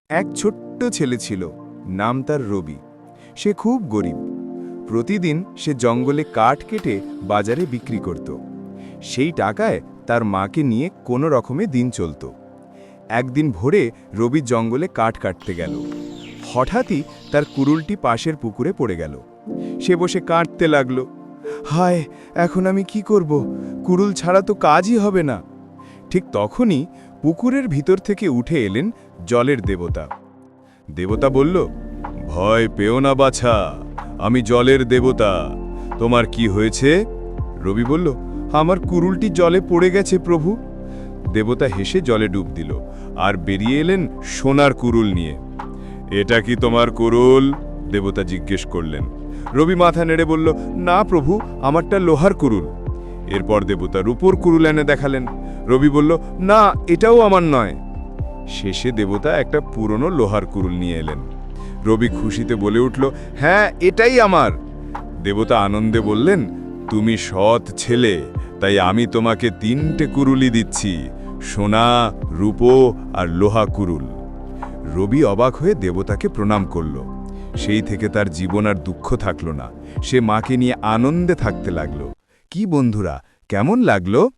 এক ছোট্ট ছেলে ছিল, নাম তার রবি। সে খুব গরিব। প্রতিদিন সে জঙ্গলে কাঠ কেটে বাজারে বিক্রি করত। সেই টাকায় তার মাকে নিয়ে কোনো রকমে দিন চলত। একদিন ভোরে রবি জঙ্গলে কাঠ কাটতে গেল। হঠাৎই তার কুড়ুলটি পাশের পুকুরে পড়ে গেল। সে বসে কাঁদতে লাগল। হায়, এখন আমি কি করব? কুড়ুল ছাড়া তো কাজই হবে না। ঠিক তখনই পুকুরের ভিতর থেকে উঠে এলেন জলের দেবতা। দেবতা বলল, ভয় পেও না বাছা, আমি জলের দেবতা। তোমার কি হয়েছে? রবি বলল, আমার কুড়ুলটি জলে পড়ে গেছে প্রভু। দেবতা হেসে জলে ডুব দিল আর বেরিয়ে এলেন সোনার কুড়ুল নিয়ে। এটা কি তোমার কুড়ুল? দেবতা জিজ্ঞেস করলেন। রবি মাথা নেড়ে বলল, না প্রভু, আমারটা লোহার কুড়ুল। এরপর দেবতা রূপোর কুড়ুল এনে দেখালেন। রবি বলল, না, এটাও আমার নয়। শেষে দেবতা একটা পুরনো লোহার কুড়ুল নিয়ে এলেন। রবি খুশিতে বলে উঠল, হ্যাঁ, এটাই আমার। দেবতা আনন্দে বললেন, তুমি সৎ ছেলে, তাই আমি তোমাকে 3টে কুড়ুলি দিচ্ছি, সোনা, রূপো আর লোহা কুড়ুল। রবি অবাক হয়ে দেবতাকে প্রণাম করল। সেই থেকে তার জীবন আর দুঃখ থাকল না। সে মাকে নিয়ে আনন্দে থাকতে লাগলো। কি বন্ধুরা, কেমন লাগলো?